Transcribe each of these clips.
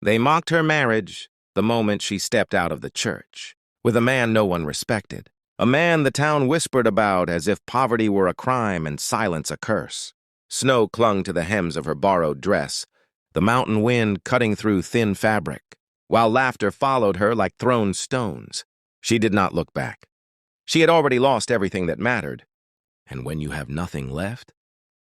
They mocked her marriage the moment she stepped out of the church, with a man no one respected, a man the town whispered about as if poverty were a crime and silence a curse. Snow clung to the hems of her borrowed dress, the mountain wind cutting through thin fabric, while laughter followed her like thrown stones. She did not look back. She had already lost everything that mattered. And when you have nothing left,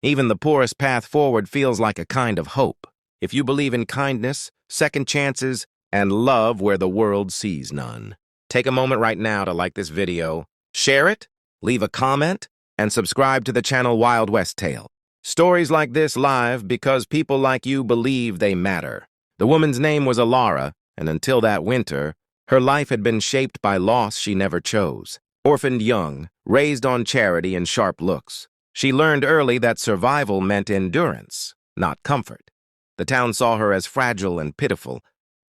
even the poorest path forward feels like a kind of hope, if you believe in kindness, second chances, and love where the world sees none. Take a moment right now to like this video, share it, leave a comment, and subscribe to the channel Wild West Tale. Stories like this live because people like you believe they matter. The woman's name was Alara, and until that winter, her life had been shaped by loss she never chose. Orphaned young, raised on charity and sharp looks, she learned early that survival meant endurance, not comfort. The town saw her as fragile and pitiful,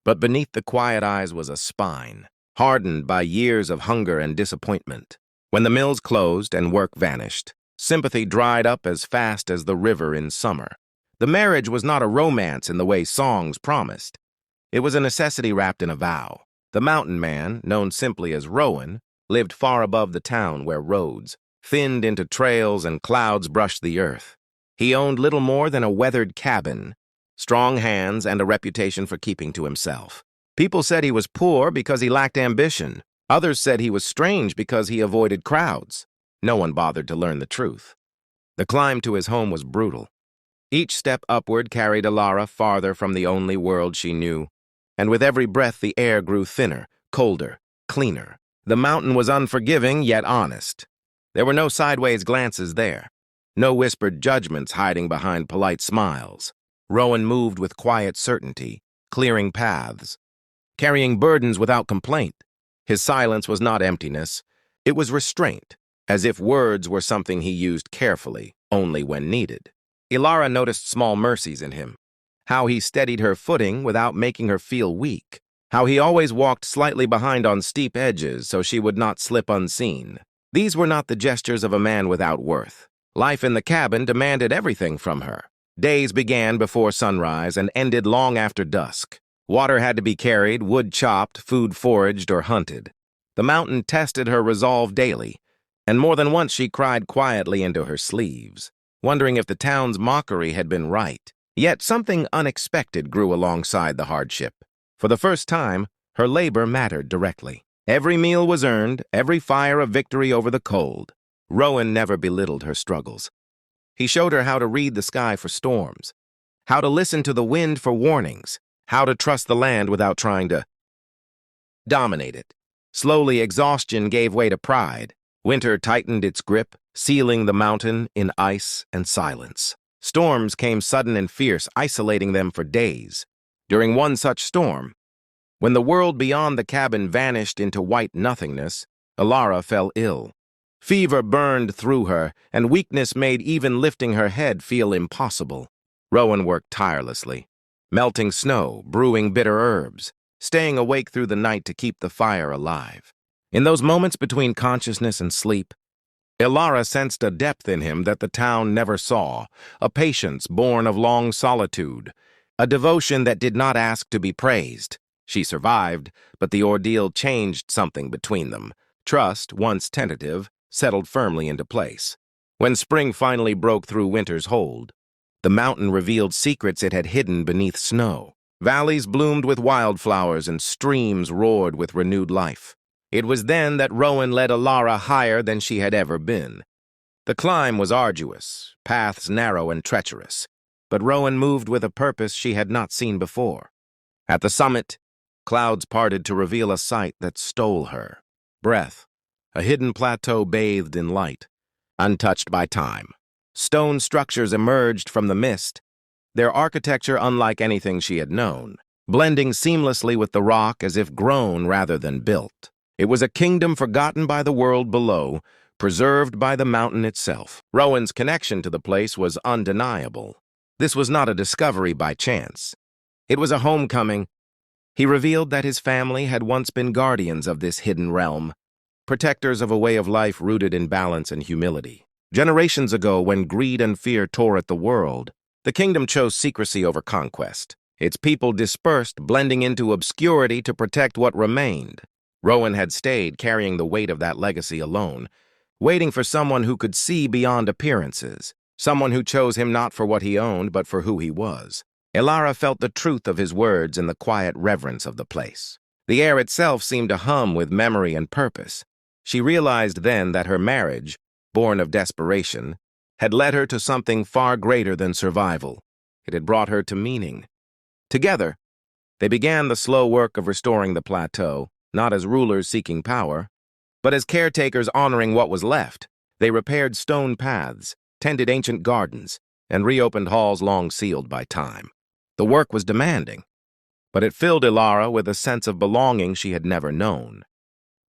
but beneath the quiet eyes was a spine, hardened by years of hunger and disappointment. When the mills closed and work vanished, sympathy dried up as fast as the river in summer. The marriage was not a romance in the way songs promised. It was a necessity wrapped in a vow. The mountain man, known simply as Rowan, lived far above the town where roads thinned into trails and clouds brushed the earth. He owned little more than a weathered cabin, strong hands, and a reputation for keeping to himself. People said he was poor because he lacked ambition. Others said he was strange because he avoided crowds. No one bothered to learn the truth. The climb to his home was brutal. Each step upward carried Alara farther from the only world she knew, and with every breath the air grew thinner, colder, cleaner. The mountain was unforgiving yet honest. There were no sideways glances there, no whispered judgments hiding behind polite smiles. Rowan moved with quiet certainty, clearing paths, carrying burdens without complaint. His silence was not emptiness, it was restraint, as if words were something he used carefully, only when needed. Alara noticed small mercies in him, how he steadied her footing without making her feel weak, how he always walked slightly behind on steep edges so she would not slip unseen. These were not the gestures of a man without worth. Life in the cabin demanded everything from her. Days began before sunrise and ended long after dusk. Water had to be carried, wood chopped, food foraged or hunted. The mountain tested her resolve daily, and more than once she cried quietly into her sleeves, wondering if the town's mockery had been right. Yet something unexpected grew alongside the hardship. For the first time, her labor mattered directly. Every meal was earned, every fire a victory over the cold. Rowan never belittled her struggles. He showed her how to read the sky for storms, how to listen to the wind for warnings, how to trust the land without trying to dominate it. Slowly, exhaustion gave way to pride. Winter tightened its grip, sealing the mountain in ice and silence. Storms came sudden and fierce, isolating them for days. During one such storm, when the world beyond the cabin vanished into white nothingness, Alara fell ill. Fever burned through her, and weakness made even lifting her head feel impossible. Rowan worked tirelessly, melting snow, brewing bitter herbs, staying awake through the night to keep the fire alive. In those moments between consciousness and sleep, Alara sensed a depth in him that the town never saw, a patience born of long solitude, a devotion that did not ask to be praised. She survived, but the ordeal changed something between them. Trust, once tentative, settled firmly into place. When spring finally broke through winter's hold, the mountain revealed secrets it had hidden beneath snow. Valleys bloomed with wildflowers and streams roared with renewed life. It was then that Rowan led Alara higher than she had ever been. The climb was arduous, paths narrow and treacherous, but Rowan moved with a purpose she had not seen before. At the summit, clouds parted to reveal a sight that stole her breath, a hidden plateau bathed in light, untouched by time. Stone structures emerged from the mist, their architecture unlike anything she had known, blending seamlessly with the rock as if grown rather than built. It was a kingdom forgotten by the world below, preserved by the mountain itself. Rowan's connection to the place was undeniable. This was not a discovery by chance. It was a homecoming. He revealed that his family had once been guardians of this hidden realm, protectors of a way of life rooted in balance and humility. Generations ago, when greed and fear tore at the world, the kingdom chose secrecy over conquest. Its people dispersed, blending into obscurity to protect what remained. Rowan had stayed, carrying the weight of that legacy alone, waiting for someone who could see beyond appearances, someone who chose him not for what he owned, but for who he was. Ilara felt the truth of his words in the quiet reverence of the place. The air itself seemed to hum with memory and purpose. She realized then that her marriage, born of desperation, had led her to something far greater than survival. It had brought her to meaning. Together, they began the slow work of restoring the plateau, not as rulers seeking power, but as caretakers honoring what was left. They repaired stone paths, tended ancient gardens, and reopened halls long sealed by time. The work was demanding, but it filled Ilara with a sense of belonging she had never known.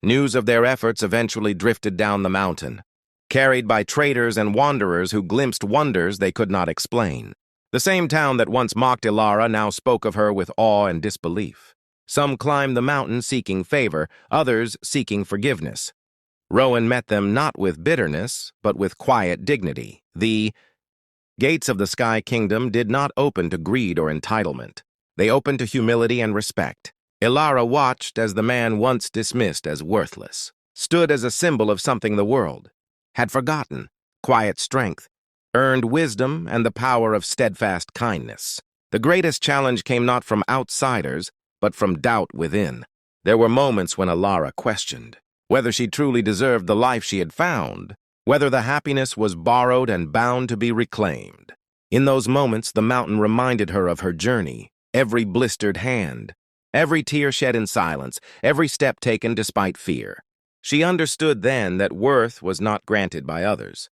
News of their efforts eventually drifted down the mountain, carried by traders and wanderers who glimpsed wonders they could not explain. The same town that once mocked Ilara now spoke of her with awe and disbelief. Some climbed the mountain seeking favor, others seeking forgiveness. Rowan met them not with bitterness, but with quiet dignity. The gates of the Sky Kingdom did not open to greed or entitlement. They opened to humility and respect. Ilara watched as the man once dismissed as worthless stood as a symbol of something the world had forgotten: quiet strength, earned wisdom, and the power of steadfast kindness. The greatest challenge came not from outsiders, but from doubt within. There were moments when Ilara questioned whether she truly deserved the life she had found, whether the happiness was borrowed and bound to be reclaimed. In those moments, the mountain reminded her of her journey, every blistered hand, every tear shed in silence, every step taken despite fear. She understood then that worth was not granted by others.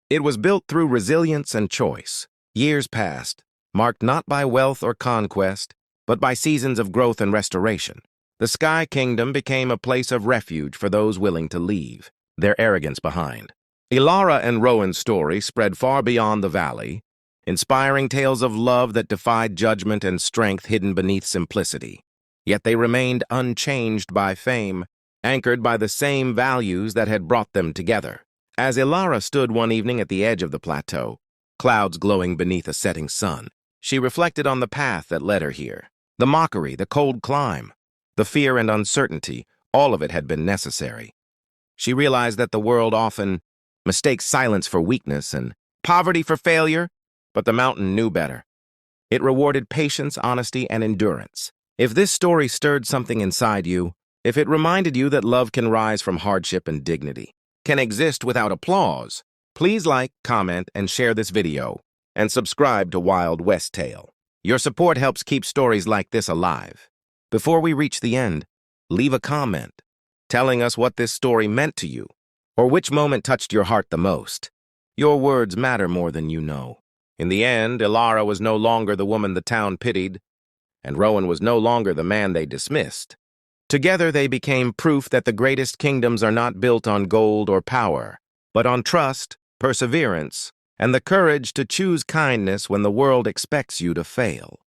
It was built through resilience and choice. Years passed, marked not by wealth or conquest, but by seasons of growth and restoration. The Sky Kingdom became a place of refuge for those willing to leave their arrogance behind. Ilara and Rowan's story spread far beyond the valley, inspiring tales of love that defied judgment and strength hidden beneath simplicity. Yet they remained unchanged by fame, anchored by the same values that had brought them together. As Ilara stood one evening at the edge of the plateau, clouds glowing beneath a setting sun, she reflected on the path that led her here. The mockery, the cold climb, the fear and uncertainty, all of it had been necessary. She realized that the world often mistakes silence for weakness and poverty for failure, but the mountain knew better. It rewarded patience, honesty, and endurance. If this story stirred something inside you, if it reminded you that love can rise from hardship and dignity, can exist without applause, please like, comment, and share this video, and subscribe to Wild West Tale. Your support helps keep stories like this alive. Before we reach the end, leave a comment telling us what this story meant to you, or which moment touched your heart the most. Your words matter more than you know. In the end, Ilara was no longer the woman the town pitied, and Rowan was no longer the man they dismissed. Together they became proof that the greatest kingdoms are not built on gold or power, but on trust, perseverance, and the courage to choose kindness when the world expects you to fail.